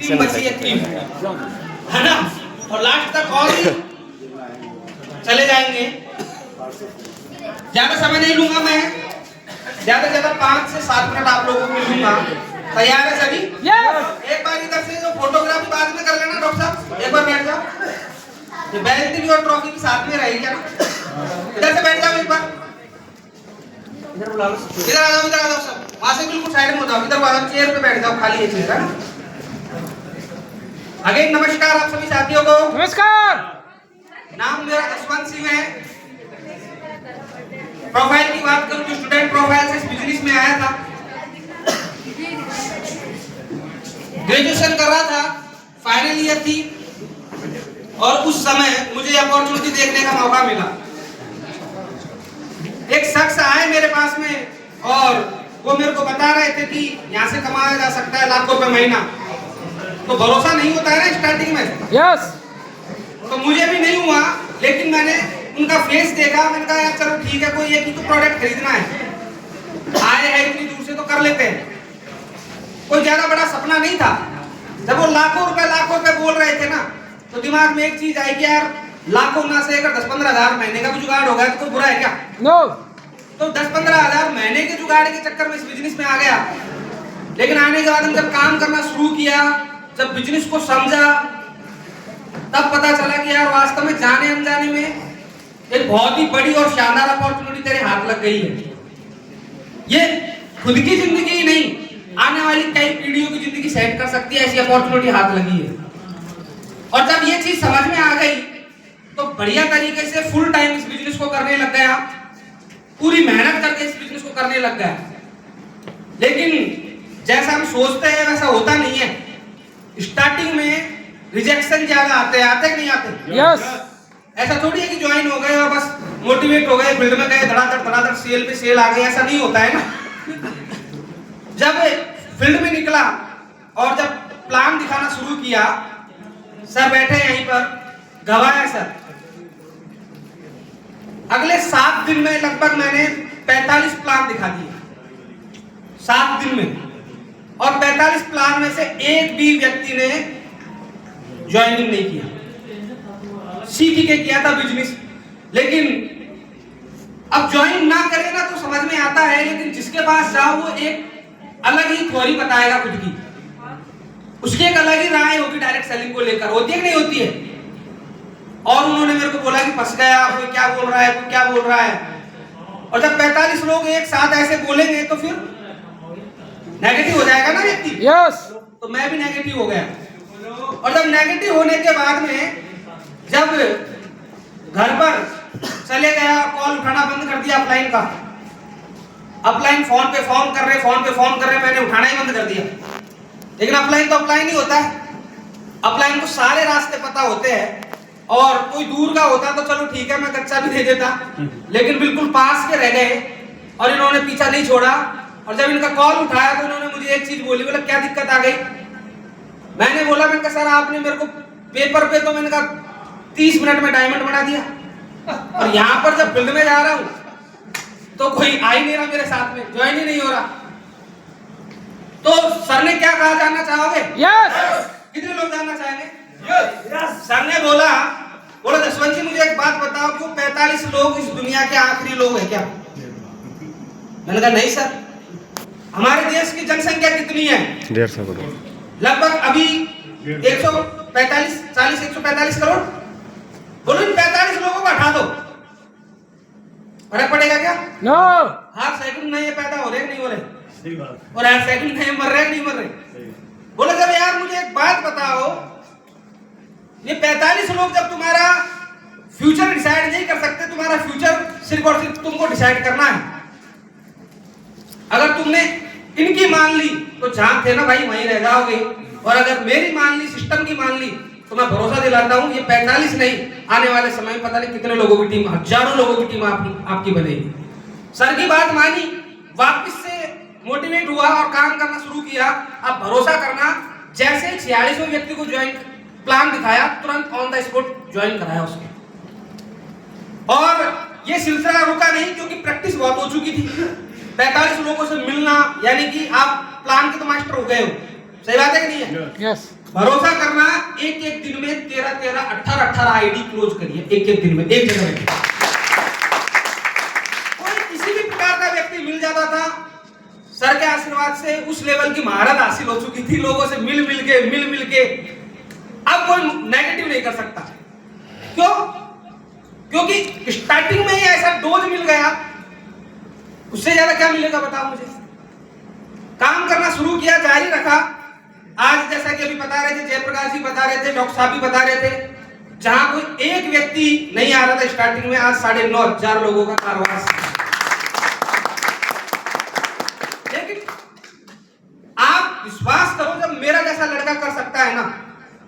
Team बची है 3, है ना? और लास्ट तक और भी चले जाएंगे। ज्यादा समय नहीं लूंगा मैं, ज्यादा से ज्यादा 5 से 7 मिनट आप लोगों को लूंगा। तैयार है सभी? एक बार इधर से जो फोटोग्राफी बाद में कर लेना डॉक्टर साहब, एक बार बैठ जाओ। ये बेल्ट भी और ट्रॉफी भी साथ में रहेगी ना? इधर से बैठ जाओ एक बार, इधर बुला लो, इधर आ जाओ सब, वहां से बिल्कुल साइड में हो जाओ, इधर वाला चेयर पे बैठ जाओ, खाली है चेयर, है ना? अगेन नमस्कार आप सभी साथियों को। नमस्कार। नाम मेरा जसवंत सिंह है। प्रोफाइल की बात करूं तो स्टूडेंट प्रोफाइल से बिजनेस में आया था, ग्रेजुएशन कर रहा था, फाइनल ईयर थी, और उस समय मुझे अपॉर्चुनिटी देखने का मौका मिला। एक शख्स आए मेरे पास में और वो मेरे को बता रहे थे कि यहाँ से कमाया जा सकता है लाखों रुपए महीना। तो भरोसा नहीं होता है ना स्टार्टिंग में। यस। तो मुझे भी नहीं हुआ, लेकिन मैंने उनका फेस देखा, मैंने कहा यार चलो ठीक है, कोई एक ही तो प्रोडक्ट खरीदना है, आए हैं इतनी दूर से तो कर लेते हैं। कोई ज्यादा बड़ा सपना नहीं था। जब वो लाखों रुपए बोल रहे थे ना, तो दिमाग में एक चीज आई कि यार लाखों ना से अगर 10-15 हजार महीने का भी जुगाड़ हो गया तो कोई बुरा है क्या? नो। तो 10-15 हजार महीने के जुगाड़ के चक्कर में इस बिजनेस में आ गया। लेकिन आने के बाद हम जब काम करना शुरू किया, जब बिजनेस को समझा, तब पता चला कि यार वास्तव में जाने अनजाने में एक बहुत ही बड़ी और शानदार अपॉर्चुनिटी तेरे हाथ लग गई है। ये खुद की जिंदगी ही नहीं, आने वाली कई पीढ़ियों की जिंदगी सेट कर सकती है, ऐसी अपॉर्चुनिटी हाथ लगी है। और जब ये चीज समझ में आ गई तो बढ़िया तरीके से फुल टाइम इस बिजनेस को करने लग गया, पूरी मेहनत करके इस बिजनेस को करने लग गया। लेकिन जैसा हम सोचते हैं वैसा होता नहीं है। स्टार्टिंग में रिजेक्शन ज्यादा आते कि नहीं आते? यस। ऐसा थोड़ी है कि ज्वाइन हो गए और बस मोटिवेट हो गए, फील्ड में गए, धड़ाधड़ सेल पे सेल आ गए, ऐसा नहीं होता है ना। जब फील्ड में निकला और जब प्लान दिखाना शुरू किया, सर बैठे यहीं पर, गवाह है सर, अगले 7 दिन में लगभग मैंने 45 प्लान दिखा दिए 7 दिन में। और 45 प्लान में से एक भी व्यक्ति ने ज्वाइनिंग नहीं किया, सीख के किया था बिजनेस। लेकिन अब ज्वाइन ना करे ना तो समझ में आता है, लेकिन जिसके पास जाओ वो एक अलग ही थ्योरी बताएगा खुद की, उसकी एक अलग ही राय होगी डायरेक्ट सेलिंग को लेकर, होती है कि नहीं होती है? और उन्होंने मेरे को बोला कि फंस गया, कोई क्या बोल रहा है, कोई क्या बोल रहा है। और जब 45 लोग एक साथ ऐसे बोलेंगे तो फिर नेगेटिव हो जाएगा ना व्यक्ति। यस। तो मैं भी नेगेटिव हो गया। और जब नेगेटिव होने के बाद में जब घर पर चले गया, कॉल उठाना बंद कर दिया अपलाइन का। अपलाइन फोन पे फोन कर रहे, मैंने उठाना ही बंद कर दिया। लेकिन अपलाइन तो अपलाइन ही होता है, अपलाइन को सारे रास्ते पता होते हैं। और कोई दूर का होता तो चलो ठीक है, मैं कच्चा भी दे देता, लेकिन बिल्कुल पास के रह गए और इन्होंने पीछा नहीं छोड़ा। और जब इनका कॉल उठाया तो इन्होंने मुझे एक चीज बोली, बोला क्या दिक्कत आ गई? मैंने बोला, मैंने कहा सर आपने मेरे को पेपर पे तो मैंने कहा 30 मिनट में डायमंड बना दिया, और यहाँ पर जब फील्ड में जा रहा हूँ तो कोई आ ही नहीं रहा मेरे साथ में, ज्वाइन ही नहीं हो रहा। तो सर ने क्या कहा, जानना चाहोगे? यस। कितने लोग जानना चाहेंगे? यस। सर ने बोला जसवंत जी मुझे एक बात बताओ कि 45 लोग इस दुनिया के आखिरी लोग हैं क्या? मैंने कहा नहीं सर, हमारे देश की जनसंख्या कितनी है? 150 करोड़। लगभग अभी 145 करोड़। बोलो इन 45 लोगों को हटा दो, फर्क पड़ेगा क्या? नो। हर सेकंड नए पैदा हो रहे नहीं हो रहे, सही बात, और हर सेकंड नए मर रहे नहीं मर रहे। बोले जब यार मुझे एक बात बताओ, ये 45 लोग जब तुम्हारा फ्यूचर डिसाइड नहीं कर सकते, तुम्हारा फ्यूचर सिर्फ और सिर्फ तुमको डिसाइड करना है। अगर तुमने इनकी मान ली तो जहां थे ना भाई वहीं रह जाओगे, और अगर मेरी मान ली, सिस्टम की मान ली, तो मैं भरोसा दिलाता हूं ये 45 नहीं, आने वाले समय में पता नहीं कितने लोगों की टीम, हजारों लोगों की टीम आपकी बनेगी। सर की बात मानी, वापस से मोटिवेट हुआ और काम करना शुरू किया। अब भरोसा करना, जैसे 46वें व्यक्ति को ज्वाइन प्लान दिखाया, तुरंत ऑन द स्पॉट ज्वाइन कराया उसके। और ये सिलसिला रुका नहीं, क्योंकि प्रैक्टिस बहुत हो चुकी थी। 45 लोगों से मिलना, यानी कि आप प्लान के तो मास्टर हो गए हो, सही बात है कि नहीं है? यस। भरोसा करना, एक एक दिन में 13 18 आईडी क्लोज करिए, एक एक दिन में, एक जगह में। कोई किसी भी प्रकार का व्यक्ति मिल जाता था, सर के आशीर्वाद से उस लेवल की महारत हासिल हो चुकी थी, लोगों से मिल मिल के अब कोई नेगेटिव नहीं कर सकता। क्यों? क्योंकि स्टार्टिंग में ही ऐसा डोज मिल गया, उससे ज्यादा क्या मिलेगा बताओ मुझे। काम करना शुरू किया, जारी रखा। आज जैसा कि अभी बता रहे थे, जयप्रकाश जी बता रहे थे, डॉक्टर साहब भी बता रहे थे, जहां कोई एक व्यक्ति नहीं आ रहा था स्टार्टिंग में, आज 9,500 लोगों का कारोबार। लेकिन आप विश्वास करो, जब मेरा जैसा लड़का कर सकता है ना,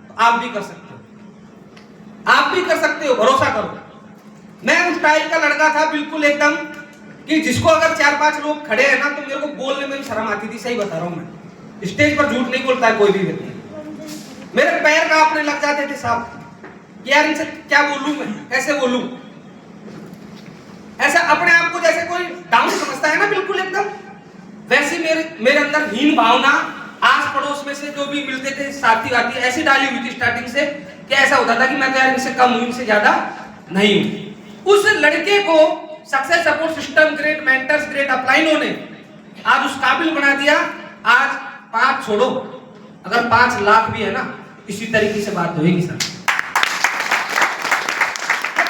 तो आप भी कर सकते हो, आप भी कर सकते हो, भरोसा करो। मैं उस टाइप का लड़का था बिल्कुल एकदम, कि जिसको अगर 4-5 लोग खड़े हैं ना, तो मेरे को बोलने में भी शर्म आती थी। सही बता रहा हूं मैं, स्टेज पर झूठ नहीं बोलता है कोई भी व्यक्ति। मेरे पैर कांपने लग जाते थे साहब, कि यार इनसे क्या बोलूं मैं, कैसे बोलूं। ऐसा अपने आप को जैसे कोई डाउन समझता है ना, बिल्कुल एकदम वैसे मेरे अंदर हीन भावना, आस पड़ोस में से जो भी मिलते थे साथी वाथी, ऐसी डाली हुई थी स्टार्टिंग से, कि ऐसा होता था कि मैं तो यार इनसे कम हूं, इनसे ज्यादा नहीं हूं। उस लड़के को success support system grade, mentors grade अपलाइनों ने आज उस काबिल बना दिया। आज 5 छोड़ो, अगर 5 लाख भी है ना, इसी तरीके से बात होगी सर।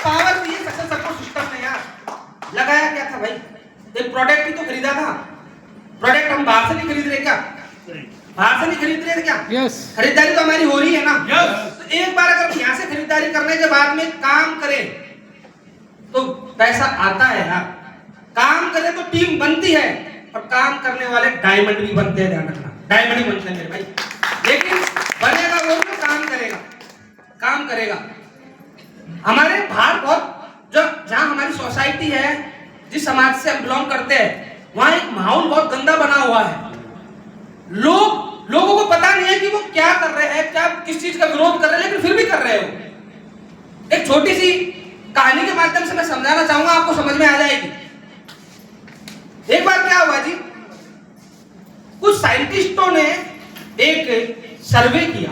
पावर दिए सक्सेस सपोर्ट सिस्टम ने यार। लगाया क्या था भाई, एक प्रोडक्ट ही तो खरीदा था। प्रोडक्ट हम बाहर से नहीं खरीद रहे क्या? बाहर से नहीं खरीद रहे क्या? यस। खरीदारी तो हमारी हो रही है ना। यस। तो एक बार अगर यहाँ से खरीदारी करने के बाद में काम करें तो पैसा आता है यार। काम करें तो टीम बनती है, और काम करने वाले डायमंड भी बनते हैं, ध्यान रखना, डायमंड ही बनते हैं मेरे भाई। लेकिन बनेगा वो जो काम करेगा, काम करेगा। हमारे बाहर बहुत जो जहां हमारी सोसाइटी है, जिस समाज से हम बिलोंग करते हैं, वहां एक माहौल बहुत गंदा बना हुआ है। लोगों को पता नहीं है कि वो क्या कर रहे हैं, क्या किस चीज का विरोध कर रहे हैं, लेकिन फिर भी कर रहे हो। एक छोटी सी कहानी के माध्यम से मैं समझाना चाहूंगा, आपको समझ में आ जाएगी। एक बार क्या हुआ जी, कुछ साइंटिस्टों ने एक सर्वे किया।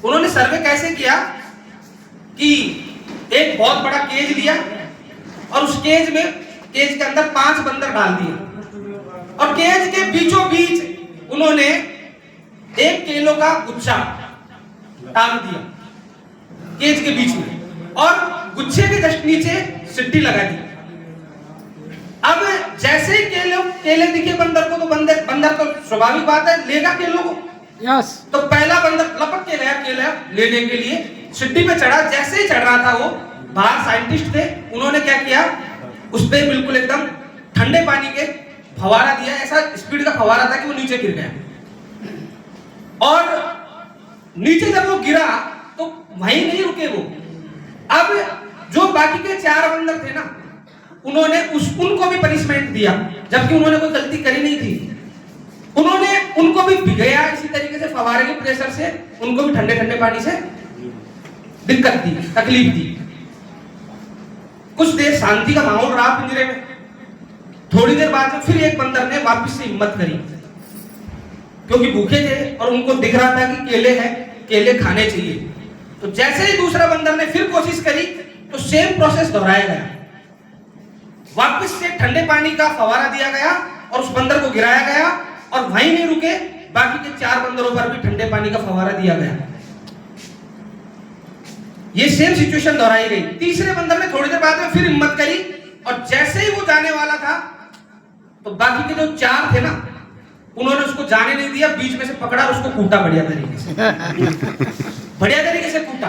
उन्होंने सर्वे कैसे किया कि एक बहुत बड़ा केज लिया, और उस केज के अंदर 5 बंदर डाल दिए, और केज के बीचों बीच उन्होंने एक केलों का गुच्छा डाल दिया केज के बीच में, और गुच्छे के जस्ट नीचे सिट्टी लगा दी। अब जैसे ही केले दिखे बंदर को, तो बंदर तो स्वाभाविक बात है लेगा केलों को। यस। तो पहला बंदर लपक के गया केला लेने के लिए, सिट्टी पे चढ़ा। जैसे ही चढ़ रहा था वो, बाहर साइंटिस्ट थे, उन्होंने क्या किया, उस पे बिल्कुल एकदम ठंडे पानी के फवारा दिया। ऐसा स्पीड का फवारा था कि वो नीचे गिर गया, और नीचे जब वो गिरा तो वहीं नहीं रुके वो। अब जो बाकी के 4 बंदर थे ना, उन्होंने उनको भी पनिशमेंट दिया, जबकि उन्होंने कोई गलती करी नहीं थी। उन्होंने उनको भी भिगाया इसी तरीके से, फवारे के प्रेशर से उनको भी ठंडे ठंडे पानी से दिक्कत दी, तकलीफ दी। कुछ देर शांति का माहौल रहा पिंजरे में। थोड़ी देर बाद में फिर एक बंदर ने वापस से हिम्मत करी, क्योंकि भूखे थे और उनको दिख रहा था कि केले हैं, केले खाने चाहिए। तो जैसे ही दूसरा बंदर ने फिर कोशिश करी, तो सेम प्रोसेस दोहराया गया। वापस से ठंडे पानी का फवारा दिया गया और उस बंदर को गिराया गया, और वहीं नहीं रुके, बाकी के 4 बंदरों पर भी ठंडे पानी का फवारा दिया गया। ये सेम सिचुएशन दोहराई गई। तीसरे बंदर ने थोड़ी देर बाद में फिर हिम्मत करी, और जैसे ही वो जाने वाला था, तो बाकी के जो 4 थे ना, उन्होंने उसको जाने नहीं दिया, बीच में से पकड़ा, उसको कूटा बढ़िया तरीके से। बढ़िया तरीके से कूटा।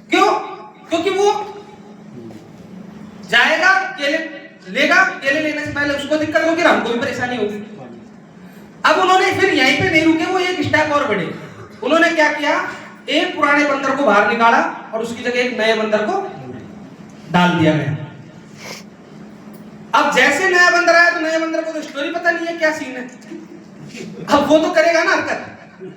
क्यों? क्योंकि वो जाएगा, केले लेगा, केले लेने से पहले उसको दिक्कत होगी, हमको भी परेशानी होगी। अब उन्होंने फिर यहीं पे नहीं रुके, वो एक स्टेप और बढ़े। उन्होंने क्या किया, एक पुराने बंदर को बाहर निकाला, और उसकी जगह एक नए बंदर को डाल दिया गया। अब जैसे नया बंदर आया, तो नए बंदर को तो स्टोरी पता नहीं है क्या सीन है, अब वो तो करेगा ना हरकत।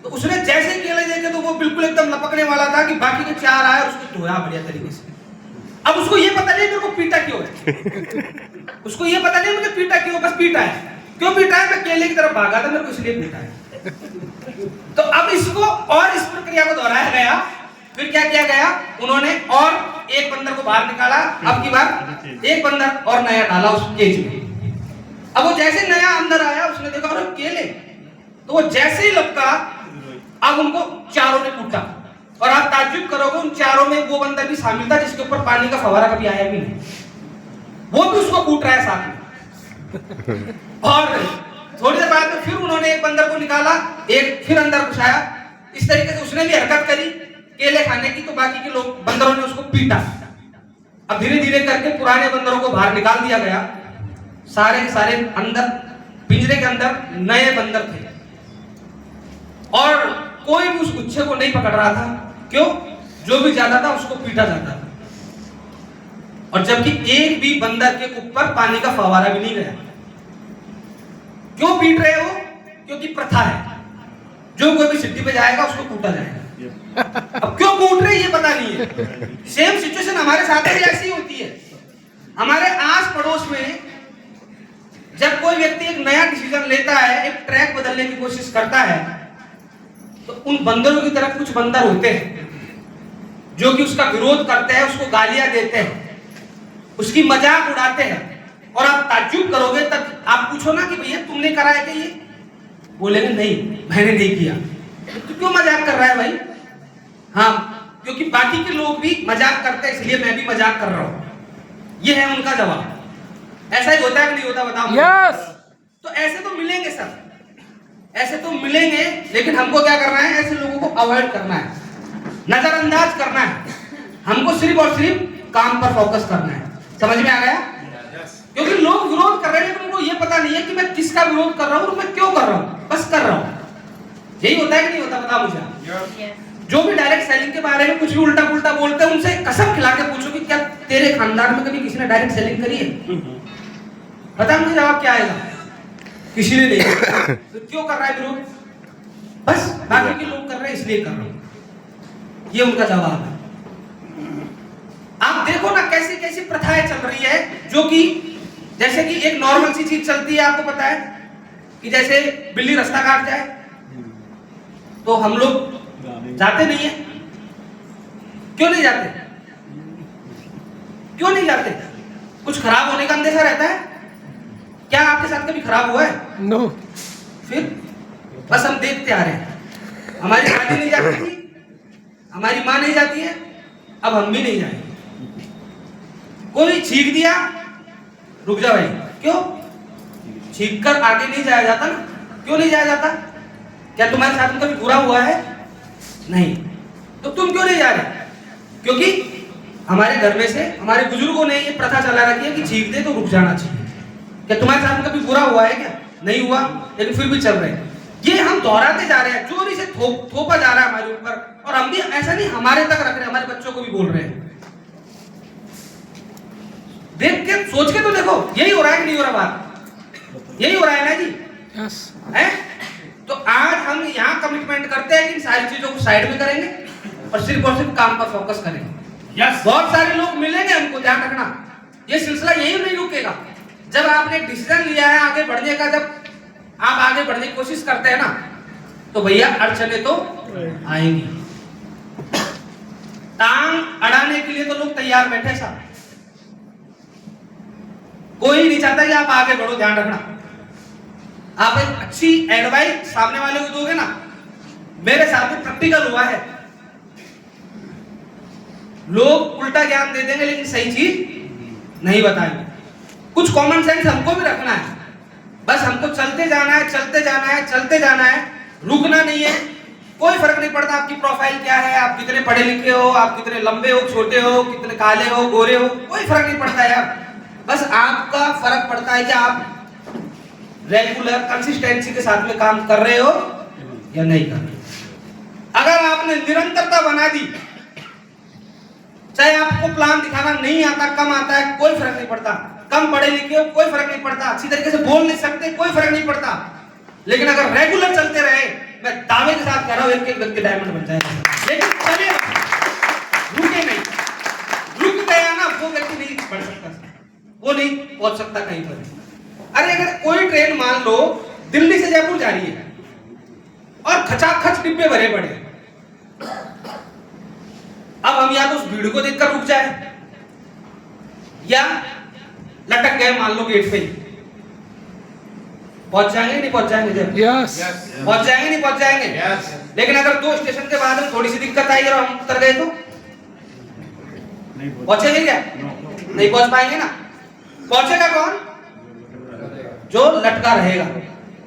तो उसने जैसे केले देखे, तो वो बिल्कुल एकदम लपकने वाला था कि बाकी के 4 आए और उसको धोया बढ़िया तरीके से। अब उसको ये पता नहीं मेरे को पीटा क्यों है, उसको ये पता नहीं मुझे पीटा क्यों, बस पीटा है। क्यों पीटा है? मैं केले की तरफ भागा था, मेरे को इसलिए पीटा है। तो अब इसको और इस प्रक्रिया को दोहराया गया। फिर क्या किया गया, उन्होंने और एक बंदर को बाहर निकाला। अब की बार एक बंदर और नया डाला उस केज में। अब वो जैसे नया अंदर आया, उसने देखा अरे केले, तो वो जैसे ही लपका, अब उनको चारों ने कूटा। और आप ताज्जुब करोगे, उन चारों में वो बंदर भी शामिल था जिसके ऊपर पानी का फव्वारा कभी आया भी नहीं, वो भी उसको कूट रहा है साथ में। और थोड़ी देर बाद में फिर उन्होंने एक बंदर को निकाला, एक फिर अंदर घुसाया। इस तरीके से उसने भी हरकत करी केले खाने की, तो बाकी के लोग बंदरों ने उसको पीटा। अब धीरे धीरे करके पुराने बंदरों को बाहर निकाल दिया गया। सारे के सारे अंदर पिंजरे के अंदर नए बंदर थे, और कोई भी उस गुच्छे को नहीं पकड़ रहा था। क्यों? जो भी जाता था उसको पीटा जाता था, और जबकि एक भी बंदर के ऊपर पानी का फव्वारा भी नहीं गया। क्यों पीट रहे हो? क्योंकि प्रथा है, जो कोई भी सिद्धि पे जाएगा उसको कूटा जाएगा। अब क्यों कूट रहे ये पता नहीं है। सेम सिचुएशन हमारे साथ भी ऐसी होती है। हमारे आस पड़ोस में जब कोई व्यक्ति एक नया डिसीजन लेता है, एक ट्रैक बदलने की कोशिश करता है, तो उन बंदरों की तरफ कुछ बंदर होते हैं जो कि उसका विरोध करते हैं, उसको गालियां देते हैं, उसकी मजाक उड़ाते हैं। और आप ताज्जुब करोगे, तब आप पूछो ना कि भैया तुमने करा है क्या ये? बोलेंगे नहीं, मैंने नहीं किया। तो क्यों मजाक कर रहा है भाई? हाँ, क्योंकि बाकी के लोग भी मजाक करते हैं, इसलिए मैं भी मजाक कर रहा हूं। ये है उनका जवाब। ऐसा ही होता है कि नहीं होता, बताओ। यस। तो ऐसे तो मिलेंगे सब, ऐसे तो मिलेंगे, लेकिन हमको क्या करना है? ऐसे लोगों को अवॉइड करना है, नजरअंदाज करना है। हमको सिर्फ और सिर्फ काम पर फोकस करना है। समझ में आ गया? क्योंकि लोग विरोध कर रहे हैं, लेकिन उनको ये पता नहीं है कि मैं किसका विरोध कर रहा हूं और मैं क्यों कर रहा हूं, बस कर रहा हूं। यही होता है कि नहीं होता, बता मुझे। जो भी डायरेक्ट सेलिंग के बारे में कुछ भी उल्टा पुल्टा बोलते हैं, उनसे कसम खिला के पूछो कि क्या तेरे खानदान में कभी किसी ने डायरेक्ट सेलिंग करी है? बता मुझे, जवाब क्या आएगा? किसी ने नहीं। तो क्यों कर रहा है विरोध? बस बाकी के लोग कर रहे हैं इसलिए कर रहा हूं, ये उनका जवाब है। आप देखो ना कैसी कैसी प्रथाएं चल रही है, जो कि जैसे कि एक नॉर्मल सी चीज चलती है, आपको पता है कि जैसे बिल्ली रास्ता काट जाए तो हम लोग जाते नहीं है। क्यों नहीं जाते? क्यों नहीं जाते? कुछ खराब होने का अंदेशा रहता है क्या? आपके साथ कभी खराब हुआ है? नो। फिर बस हम देखते आ रहे हैं। हमारी दादी नहीं जाती थी, हमारी माँ नहीं जाती है, अब हम भी नहीं जाएंगे। कोई छींक दिया, रुक जा भाई। क्यों? छींक कर आगे नहीं जाया जाता ना। क्यों नहीं जाया जाता? क्या तुम्हारे साथ में कभी बुरा हुआ है? नहीं। तो तुम क्यों नहीं जा रहे? क्योंकि हमारे घर में से हमारे बुजुर्गों ने ये प्रथा चला रखी है कि छींक दे तो रुक जाना चाहिए। क्या तुम्हारे साथ में कभी बुरा हुआ है क्या? नहीं हुआ, लेकिन फिर भी चल रहे हैं। ये हम दोहराते जा रहे हैं, चोरी से थोपा जा रहा है हमारे ऊपर। और हम भी ऐसा नहीं हमारे तक रख रहे हैं, हमारे बच्चों को भी बोल रहे हैं। देख के सोच के तो देखो, यही हो रहा है कि नहीं हो रहा? बात यही हो रहा है ना जी। यस। है? तो आज हम यहाँ कमिटमेंट करते हैं कि इन सारी चीजों को साइड में करेंगे और सिर्फ काम पर फोकस करेंगे। यस। बहुत सारे लोग मिलेंगे, हमको ध्यान रखना, ये सिलसिला यही नहीं रुकेगा। जब आपने डिसीजन लिया है आगे बढ़ने का, जब आप आगे बढ़ने की कोशिश करते हैं ना, तो भैया अड़चने तो आएंगी। टांग अड़ाने के लिए तो लोग तैयार बैठे साहब। कोई नहीं चाहता कि आप आगे बढ़ो। ध्यान रखना, आप एक अच्छी एडवाइस सामने वाले को दोगे ना। मेरे साथ में प्रैक्टिकल हुआ है, लोग उल्टा ज्ञान दे देंगे लेकिन सही चीज नहीं बताएंगे। कुछ कॉमन सेंस हमको भी रखना है। बस हमको चलते जाना है, चलते जाना है, चलते जाना है, रुकना नहीं है। कोई फर्क नहीं पड़ता आपकी प्रोफाइल क्या है, आप कितने पढ़े लिखे हो, आप कितने लंबे हो, छोटे हो, कितने काले हो, गोरे हो, कोई फर्क नहीं पड़ता यार। बस आपका फर्क पड़ता है कि आप रेगुलर कंसिस्टेंसी के साथ में काम कर रहे हो या नहीं कर रहे। अगर आपने निरंतरता बना दी, चाहे आपको प्लान दिखाना नहीं आता, कम आता है, कोई फर्क नहीं पड़ता। कम पढ़े लिखे हो, कोई फर्क नहीं पड़ता। अच्छी तरीके से बोल नहीं सकते, कोई फर्क नहीं पड़ता। लेकिन अगर रेगुलर चलते रहे, मैं दावे के साथ कह रहा हूं, एक एक व्यक्ति डायमंड बन जाएगा। लेकिन चले, रुके नहीं। रुक गया ना, वो व्यक्ति नहीं बढ़ सकता, वो नहीं पहुंच सकता कहीं पर। अरे अगर कोई ट्रेन मान लो दिल्ली से जयपुर जा रही है, और खचाखच डिब्बे भरे पड़े। अब हम या तो उस भीड़ को देखकर रुक जाए या लटक गए मान लो गेट पे ही, पहुंच जाएंगे नहीं पहुंच जाएंगे जब पहुंच जाएंगे नहीं पहुंच जाएंगे। लेकिन अगर 2 स्टेशन के बाद में थोड़ी सी दिक्कत आई और हम उतर गए तो पहुंचेंगे क्या? नहीं पहुंच पाएंगे ना। पहुंचेगा कौन? जो लटका रहेगा।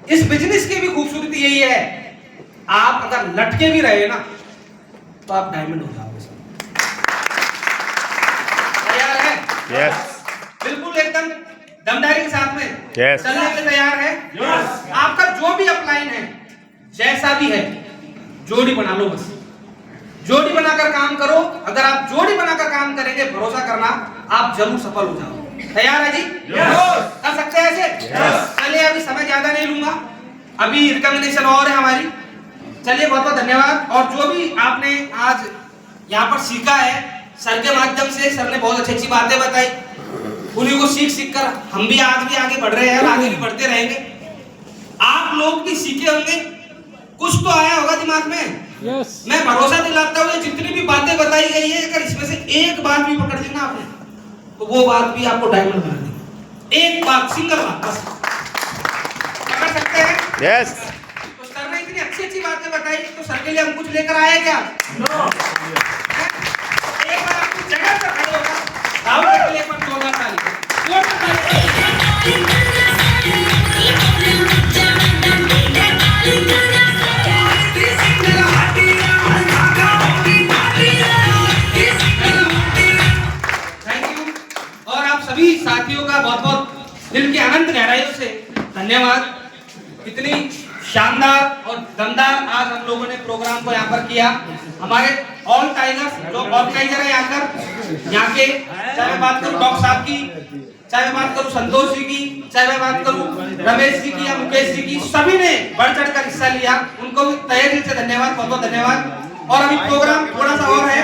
इस बिजनेस की भी खूबसूरती यही है, आप अगर लटके भी रहे ना तो आप डायमंड हो जाओगे। तैयार है? बिल्कुल एकदम दमदारी के साथ में चलने के तैयार है? आपका जो भी अपलाइन है जैसा भी है जोड़ी बना लो, बस जोड़ी बनाकर काम करो। अगर आप जोड़ी बनाकर काम करेंगे, भरोसा करना आप जरूर सफल हो जाओगे। तैयार है जी? कर सकते हैं ऐसे? चलिए अभी समय ज्यादा नहीं लूंगा, अभी रिकमेंडेशन और है हमारी। चलिए बहुत बहुत धन्यवाद। और जो भी आपने आज यहाँ पर सीखा है सर के माध्यम से, सर ने बहुत अच्छी अच्छी बातें बताई, उन्हीं को सीख कर हम भी आज भी आगे बढ़ रहे हैं और आगे भी बढ़ते रहेंगे। आप लोग भी सीखे होंगे, कुछ तो आया होगा दिमाग में। मैं भरोसा दिलाता हूँ जितनी भी बातें बताई गई है, अगर इसमें से एक बात भी पकड़ ली ना आपने तो वो बात भी आपको डायमंड बना देगी। एक बात, सिंगल बात बस पकड़ सकते हैं। तो सर ने इतनी अच्छी अच्छी बातें बताई, तो सर के लिए हम कुछ लेकर आए क्या? एक बार आपकी जगह पर खड़े होगा राहुल के लिए पर 14 ताली। सभी साथियों का बहुत बहुत दिल की अनंत गहराइयों से धन्यवाद। इतनी शानदार और दमदार आज हम लोगों ने प्रोग्राम को यहाँ पर किया। हमारे ऑल टाइगर्स जो ऑर्गेनाइजर है यहाँ के, चाहे मैं बात करूँ डॉक्टर साहब की, चाहे मैं बात करूँ संतोष जी की, चाहे मैं बात करूँ रमेश जी की या मुकेश जी की, सभी ने बढ़ चढ़ कर हिस्सा लिया। उनको भी तहे दिल से धन्यवाद, बहुत बहुत धन्यवाद। और अभी प्रोग्राम थोड़ा सा और है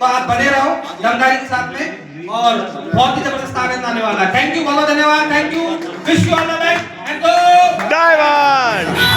तो आप बने रहो दमदारी के साथ में, और बहुत ही जबरदस्त आनंद आने वाला है। थैंक यू, बहुत धन्यवाद। Thank you, wish you all the best and go diamond.